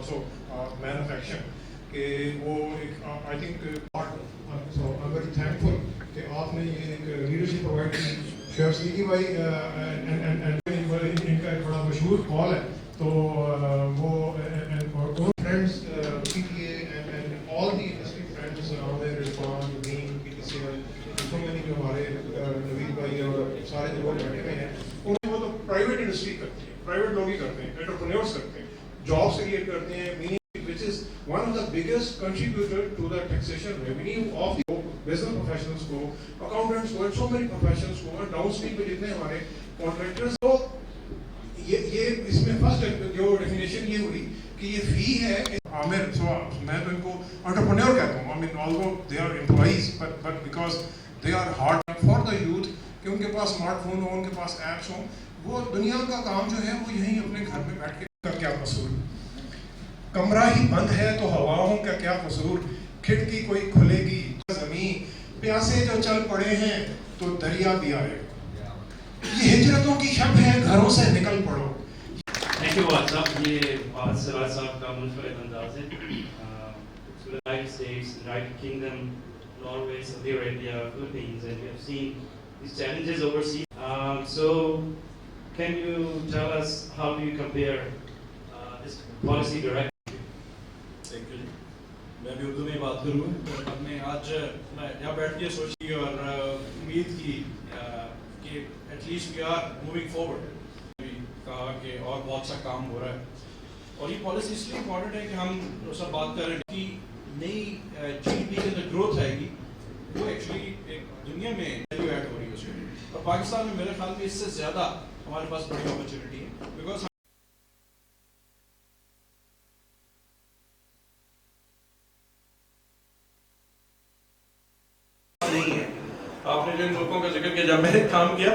also man of action. کہ وہ ایک I think so I am very thankful کہ آپ نے یہ ایک لیڈرشپ پرووائڈ کی. شیخ صدیقی بھائی ان کا ایک بڑا مشہور کال ہے, تو وہ friends P T A and all the industry friends Aamir Irfan نیم P T C L so many جو ہمارے نوید بھائی اور سارے جو لوگ بیٹھے ہوئے ہیں, وہ تو پرائیویٹ انڈسٹری کرتے ہیں, پرائیویٹ لوگ ہی کرتے ہیں, انٹرپرینیورس کرتے ہیں, جابس کریٹ کرتے ہیں, which is one of the biggest contributor to the taxation revenue of the business professionals کو, accountants کو, and so many professions کو, اور ڈاؤن اسٹریم پہ جتنے ہمارے کانٹریکٹرس. تو یہ اس میں فرسٹ جو ڈیفینیشن یہ ہوئی کہ یہ فی ہے. عامر میں تو ان کو انٹرپرینور کہتا ہوں. I mean although they are employees but because they are hard for the youth کہ ان کے پاس اسمارٹ فون ہو, ان کے پاس ایپس ہوں, وہ دنیا کا کام جو ہے وہ یہیں اپنے گھر میں بیٹھ کے کا کیا قصور. کمرہ ہی بند ہے تو ہواؤں کا کیا قصور, کھڑکی کوئی کھلے گی زمین, پیاسے جو چل پڑے ہیں تو دریا بھی آئے. یہ ہجرتوں کی شب ہے, گھروں سے نکل پڑو. تھینک یو واد صاحب. یہ فہد سراج صاحب کا منفرد انداز ہے. United States, United Kingdom, Norway, سعودی عربیہ, Philippines, and we have seen these challenges overseas. So can you tell us how do you compare this policy directive? میں بھی اردو میں بات کروں. ہم نے آج میں یہاں بیٹھ کے سوچی اور امید کی کہ at least we are moving forward. کہا کہ اور بہت سا کام ہو رہا ہے, اور یہ پالیسی اس لیے امپورٹنٹ ہے کہ ہم سب بات کر رہے ہیں کہ نئی جی ڈی پی کے اندر گروتھ آئے گی, وہ ایکچولی ایک دنیا میں ویلیو ایڈ ہو رہی ہے اس میں, اور پاکستان میں میرے خیال میں اس سے زیادہ ہمارے پاس بڑی اپرچونیٹی ہے. بیکاز نہیں ہے. آپ نے جن ملکوں کا ذکر کیا جب میں نے کام کیا,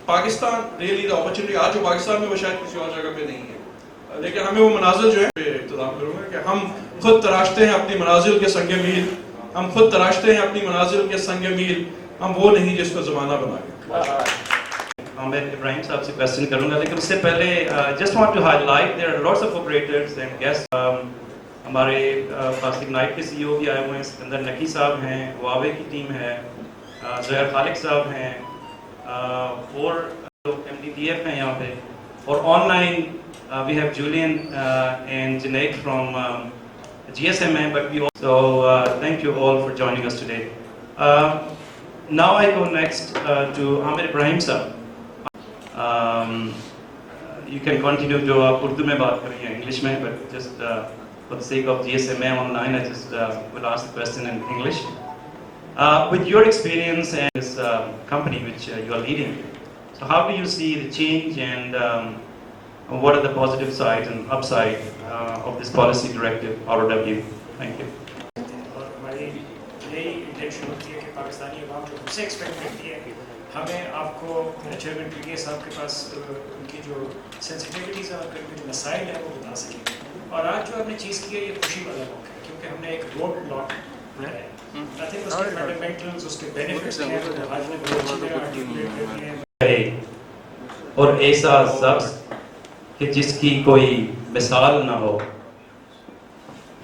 پاکستان ریئلی دا اپرچونیٹی آج جو پاکستان میں وہ شاید کسی اور جگہ پہ نہیں ہے, لیکن ہمیں وہ مناظر جو ہے اختتام کروں گا کہ ہم خود تراشتے ہیں اپنی منازل کے سنگ میل, ہم خود تراشتے ہیں اپنی منازل کے سنگ میل, ہم وہ نہیں جس کو زمانہ بنا گیا. میں ابراہیم صاحب سے کویسچن کروں گا, لیکن اس سے پہلے just want to highlight there are lots of operators and guest. ہمارے پاس اگنائٹ کے سی او بھی آئے ہوئے ہیں, سکندر نقی صاحب ہیں, واوے کی ٹیم ہے, زہر خالق صاحب ہیں, اور ایم ڈی ٹی ایف ہیں یہاں پہ, اور on line we have Julian and Junaid from GSMA, but we also thank you all for joining us today. Now I go next to Amir Ibrahim sir. You can continue to Urdu mein baat kariye, English mein, but just for the sake of GSMA online, I just will ask the question in English. With your experience and this company which you are leading, so how do you see the change and what are the positive sides and upside of this policy directive ROW? Thank you. اور ہماری یہی intention ہوتی ہے کہ پاکستانی عوام جو ہم سے ایکسپیکٹ کرتی ہے, ہمیں آپ کو چیئرمین پی ٹی اے صاحب کے پاس ان کی جو سینسٹیوٹیز ہیں اور جو مسائل ہیں وہ بتا سکیں. اور آج جو ہم نے چیز کی ہے یہ خوشی والا موقع ہے, کیونکہ ہم نے ایک روڈ بلاک بنایا ہے. آئی تھنک اس کے فنڈامنٹلز, اس کے بینیفٹس ہیں, آج نے بہت اچھی طرح آرٹیکولیٹ کر دیے ہیں. اور ایسا شخص کہ جس کی کوئی مثال نہ ہو,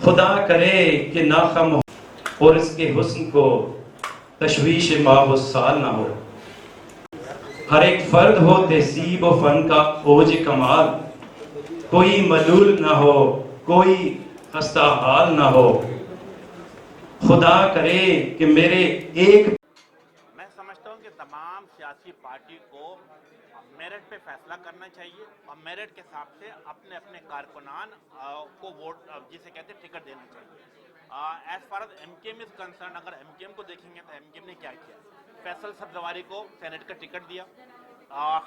خدا کرے کہ نہ خم ہو, اور اس کے حسن کو تشویش ماہ و سال نہ ہو. ہر ایک فرد ہو تہذیب و فن کا اوج کمال, کوئی ملول نہ ہو, کوئی خستہ حال نہ ہو. خدا کرے کہ میرے ایک. میں سمجھتا ہوں کہ تمام سیاسی پارٹی کو میرٹ پہ فیصلہ کرنا چاہیے, اور میرٹ کے حساب سے اپنے اپنے کارکنان کو ووٹ جسے کہتے ہیں ٹکٹ دینا چاہیے. ایز فار ایز ایم کے ایم از کنسرن, اگر ایم کے ایم کو دیکھیں گے تو ایم کے ایم نے کیا کیا, فیصل سبزواری کو سینٹ کا ٹکٹ دیا,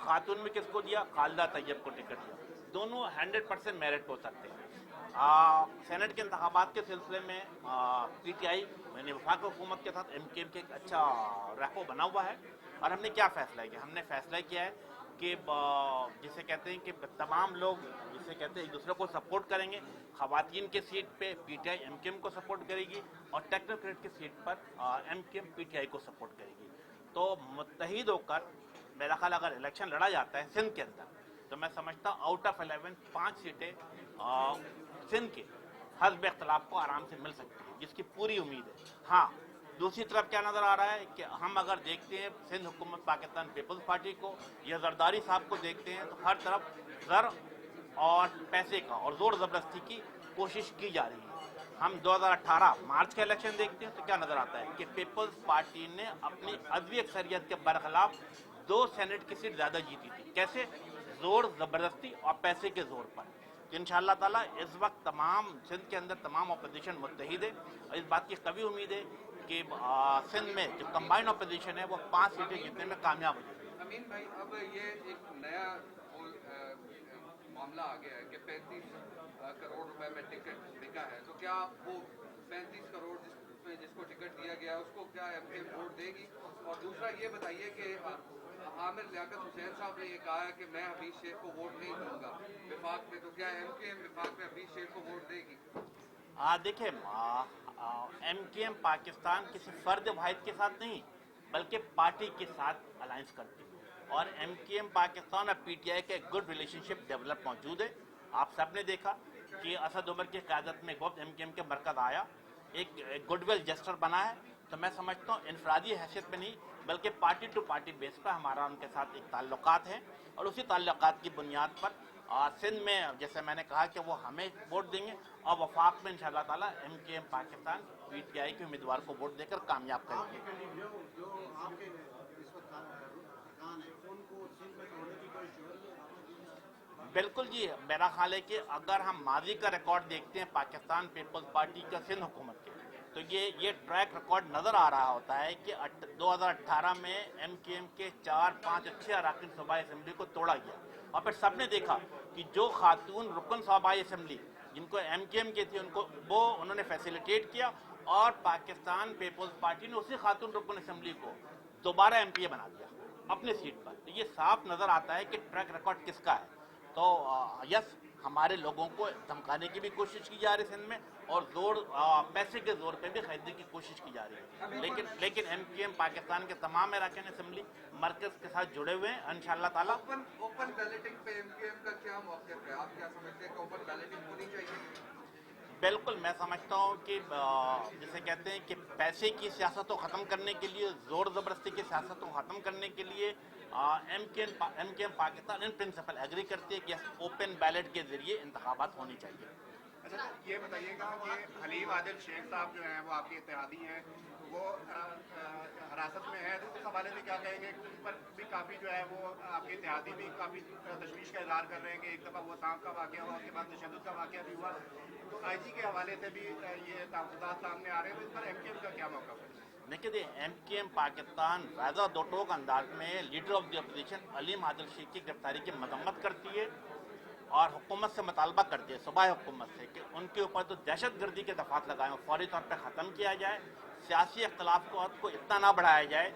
خاتون میں کس کو دیا, خالدہ طیب کو ٹکٹ دیا. دونوں 100% میرٹ ہو سکتے ہیں. سینٹ کے انتخابات کے سلسلے میں پی ٹی آئی یعنی وفاق حکومت کے ساتھ ایم کے ایم کے ایک اچھا ریپو بنا ہوا ہے. اور ہم نے کیا فیصلہ کیا, ہم نے فیصلہ کیا ہے کہ جسے کہتے ہیں کہ تمام لوگ جسے کہتے ہیں ایک دوسرے کو سپورٹ کریں گے. خواتین کے سیٹ پہ پی ٹی آئی ایم کے ایم کو سپورٹ کرے گی, اور ٹیکنوکریٹ کی سیٹ پر ایم کے ایم پی ٹی آئی کو سپورٹ کرے گی. تو متحد ہو کر میرا خیال اگر الیکشن لڑا جاتا ہے سندھ کے اندر, تو میں سمجھتا ہوں آؤٹ آف 11 5 سیٹیں सिंध के हस्ब इख्तलाफ को आराम से मिल सकती है, जिसकी पूरी उम्मीद है। हाँ, दूसरी तरफ क्या नज़र आ रहा है कि हम अगर देखते हैं सिंध हुकूमत पाकिस्तान पीपल्स पार्टी को या जरदारी साहब को देखते हैं तो हर तरफ ज़र और पैसे का और ज़ोर ज़बरदस्ती की कोशिश की जा रही है। हम 2018 मार्च का इलेक्शन देखते हैं तो क्या नज़र आता है कि पीपल्स पार्टी ने अपनी अदवी अक्सरियत के बरखिलाफ 2 सेनेट की सीट ज़्यादा जीती थी। कैसे? ज़ोर ज़बरदस्ती और पैसे के ज़ोर पर। तो इंशाअल्लाह ताला इस वक्त तमाम सिंध के अंदर तमाम अपोजिशन मुत्तहिद है और इस बात की कभी उम्मीद है कि सिंध में जो कंबाइंड अपोजिशन है वो 5 सीटें जीतने में कामयाब हो जाएगी। अमीन भाई, अब ये एक नया मामला आ गया है कि 35 करोड़ रुपए में टिकट बिका है, तो क्या वो 35 करोड़ जिसको टिकट दिया गया है उसको क्या एमके वोट देगी? और दूसरा ये बताइए कि आमिर लियाकत हुसैन साहब ने ये कहा है कि मैं हफीज शेख को वोट नहीं दूंगा विफाक में, तो क्या एमकेएम विफाक में हफीज शेख को वोट देगी? देखिए, एमकेएम पाकिस्तान किसी फर्द वाहिद के साथ नहीं बल्कि पार्टी के साथ अलायंस करती है और एमकेएम पाकिस्तान और पीटीआई के गुड रिलेशनशिप डेवलप मौजूद है। आप सब ने देखा कि असद उमर की क़यादत में एक वक्त एमकेएम के मरकज़ आया, एक गुडविल जेस्टर बना है। तो मैं समझता हूँ इनफरादी हैसियत में नहीं बल्कि पार्टी टू पार्टी बेस पर हमारा उनके साथ एक ताल्लुकात हैं और उसी ताल्लुकात की बुनियाद पर सिंध में जैसे मैंने कहा कि वो हमें वोट देंगे और वफाक में इंशाअल्लाह ताला एमकेएम पाकिस्तान पीटीआई के उम्मीदवार को वोट देकर कामयाब करेंगे। बिल्कुल जी, मेरा ख्याल है कि अगर हम माजी का रिकॉर्ड देखते हैं पाकिस्तान पीपल्स पार्टी का सिंध हुकूमत के, तो ये ट्रैक रिकॉर्ड नज़र आ रहा होता है कि 2018 में एमकेएम के 4-5 अच्छे अराकीन सूबाई असम्बली को तोड़ा गया और फिर सबने देखा कि जो खातून रुकन सूबाई असम्बली जिनको एमकेएम के थे उनको वो उन्होंने फैसिलिटेट किया और पाकिस्तान पीपल्स पार्टी ने उसी खातून रुकन असम्बली को दोबारा एमपीए बना दिया अपने सीट पर। तो ये साफ नज़र आता है कि ट्रैक रिकॉर्ड किसका है। तो यस, हमारे लोगों को धमकाने की भी कोशिश की जा रही है सिंध में और पैसे के जोर पे भी खरीदने की कोशिश की जा रही है। लेकिन एमकेएम पाकिस्तान के तमाम अराकीन असम्बली मरकज के साथ जुड़े हुए हैं इंशाअल्लाह ताला। ओपन बैलेटिंग पे एमकेएम का क्या मौक़िफ़ है? आप क्या समझते हैं कि ओपन बैलेटिंग होनी चाहिए? बिल्कुल, मैं समझता हूँ कि जिसे कहते हैं कि पैसे की सियासत को ख़त्म करने के लिए, ज़ोर ज़बरदस्ती की सियासत को ख़त्म करने के लिए MQM Pakistan in principle agree करती है कि ओपन बैलेट के ज़रिए इंतखाबात होनी चाहिए। अच्छा, तो ये बताइएगा कि हलीम आदिल शेख साहब जो हैं वो आपके इत्तेहादी हैं, वो हिरासत में है, तो उस हवाले से क्या कहेंगे? उस पर भी काफ़ी जो है वो आपके इत्तेहादी भी काफ़ी तशवीश का इज़हार कर रहे हैं कि एक दफ़ा वो सांप का वाक़या हुआ, उसके बाद तशद्दुद का वाक़या भी हुआ, तो आईजी के हवाले से भी ये तहफ़्फ़ुज़ात सामने आ रहे हैं, तो इस पर एमकेएम का क्या मौक़िफ़ है? देखिए, एमकेएम पाकिस्तान ज़्यादा दो टोक अंदाज में leader of the opposition Haleem Adil Sheikh की गिरफ्तारी की मजम्मत करती है और हुकूमत से मुतालबा करती है, सूबाई हुकूमत से, कि उनके ऊपर तो दहशत गर्दी के दफात लगाए फौरी तौर पर ख़त्म किया जाए, सियासी इख्तलाफ को इतना ना बढ़ाया जाए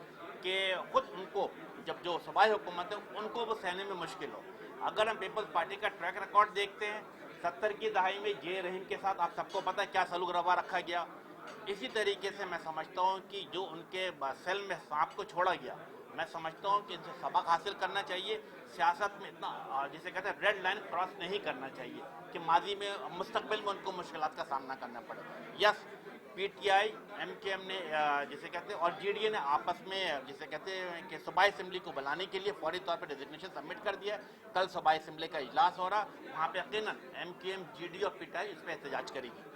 कि ख़ुद उनको जब जो सूबाई हुकूमत है उनको वो सहने में मुश्किल हो। अगर हम पीपल्स पार्टी का ट्रैक रिकॉर्ड देखते हैं, 70 की दहाई में जे रहीम के साथ आप सबको पता है क्या सलूक रवा रखा गया। इसी तरीके से मैं समझता हूँ कि जो उनके सेल में सांप को छोड़ा गया, मैं समझता हूँ कि इनसे सबक हासिल करना चाहिए। सियासत में इतना जिसे कहते हैं रेड लाइन क्रॉस नहीं करना चाहिए कि माजी में मुस्तकबिल में उनको मुश्किलात का सामना करना पड़े। यस, पीटीआई एमकेएम ने जिसे कहते हैं और जीडीए ने आपस में जिसे कहते हैं कि सूबाई असम्बली को बुलाने के लिए फौरी तौर पर डेजिग्नेशन सबमिट कर दिया। कल सूबाई असम्बली का इजलास हो रहा, वहाँ पर यकीनन एमकेएम, जीडीए और पीटीआई इस पर एहतजाज करेगी।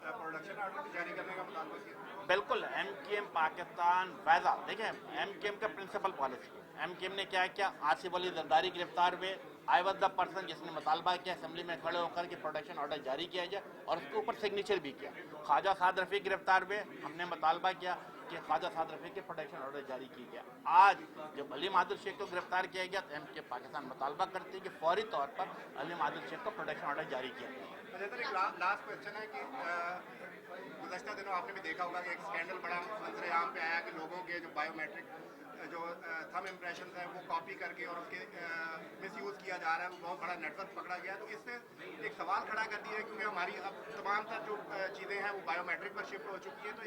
प्रोडक्शन ऑर्डर भी जारी करने का मुतालबा किया? बिल्कुल, एमकेएम पाकिस्तान वैसा देखें, एमकेएम का प्रिंसिपल पॉलिसी, एमकेएम ने क्या किया, आसिफ अली जरदारी गिरफ्तार हुए, आई वॉज द पर्सन जिसने मुतालबा किया असेंबली में खड़े होकर के प्रोडक्शन ऑर्डर जारी किया जाए और उसके ऊपर सिग्नेचर भी किया। ख्वाजा साद रफ़ी गिरफ्तार हुए, हमने मुतालबा किया कि ख्वाजा साद रफ़ी के प्रोडक्शन ऑर्डर जारी किया गया। आज जब हलीम आदिल शेख को गिरफ्तार किया गया तो एमकेएम पाकिस्तान मुतालबा करती है कि फौरी तौर पर हलीम आदिल शेख को प्रोडक्शन ऑर्डर जारी किया गया। अच्छा सर, एक लास्ट क्वेश्चन है कि गुज़श्ता दिनों आपने भी देखा होगा कि एक स्कैंडल बड़ा मंजर आम पे आया कि लोगों के जो बायोमेट्रिक जो थम इम्प्रेशन है वो कॉपी करके और उसके मिस यूज़ किया जा रहा है, वो बहुत बड़ा नेटवर्क पकड़ा गया है। तो इससे एक सवाल खड़ा कर दिया है, क्योंकि हमारी अब तमाम तर जो चीज़ें हैं वो बायोमेट्रिक पर शिफ्ट हो चुकी है। तो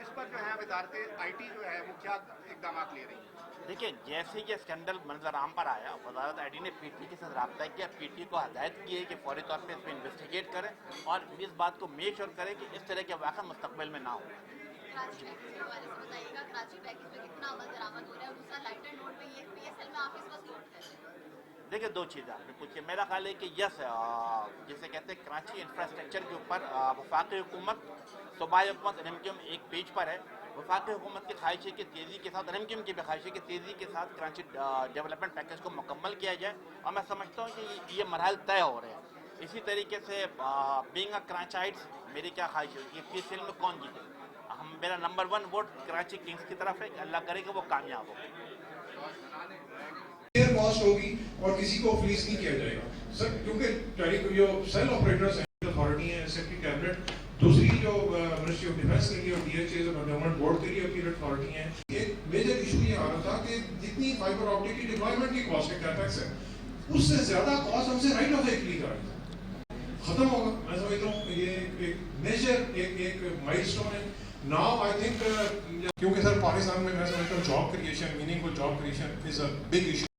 इस पर जो है वजारत IT जो है वो क्या इकदाम ले रही है? देखिए, जैसे ये स्कैंडल मंजर आम पर आया, वजारत ID ने PT के साथ रब्ता किया, PT को हदायत की है कि फौरी तौर पर इस पर इन्वेस्टिगेट करें और इस बात को मेक श्योर करें कि इस तरह के वाक़या मुस्तकबिल में ना हो। कराची पैकेज के हवाले से बताइएगा, कराची पैकेज में कितना अमल दरामद हो रहा है, और दूसरा लाइटर नोट पे ये PSL में आप इस वक्त नोट कर रहे हैं? देखिए, दो चीज़ें आपने पूछी। मेरा ख्याल है कि यस, जिसे कहते हैं कराची इंफ्रास्ट्रक्चर के ऊपर वफाकी हुकूमत, सूबाई हुकूमत NMQM एक पेज पर है। वफाकी हुकूमत की ख्वाहिश है कि तेज़ी के साथ, NMQM की भी ख्वाहिश है कि तेज़ी के साथ कराची डेवलपमेंट पैकेज को मुकम्मल किया जाए, और मैं समझता हूँ कि ये मरहल तय हो रहे हैं। इसी तरीके से बीइंग अ कराचाइट्स, मेरी क्या ख्वाहिश है कि PSL में कौन जीते। मेरा नंबर 1 वोट कराची किंग्स की तरफ है, अल्लाह करे कि वो कामयाब हो। फेयर कॉस्ट होगी और किसी को फ्लीस नहीं किया जाएगा सर, क्योंकि जो सेल ऑपरेटर्स हैं, अथॉरिटी है, सेक्रेटरी कैबिनेट, दूसरी जो मिनिस्ट्री ऑफ डिफेंस के लिए और DHA और गवर्नमेंट बोर्ड के लिए अपनी अथॉरिटी है। एक मेजर इशू ये आ रहा था कि जितनी फाइबर ऑप्टिक की डिप्लॉयमेंट की कॉस्ट है, कैपेक्स है, उससे ज्यादा कॉस्ट हमसे राइट ऑफ वे के लिए खत्म होगा। मैं समझता हूँ ये एक मेजर एक माइलस्टोन है। नाउ आई थिंक क्योंकि सर पाकिस्तान में मैं समझता हूँ job creation, meaningful job creation is a big issue.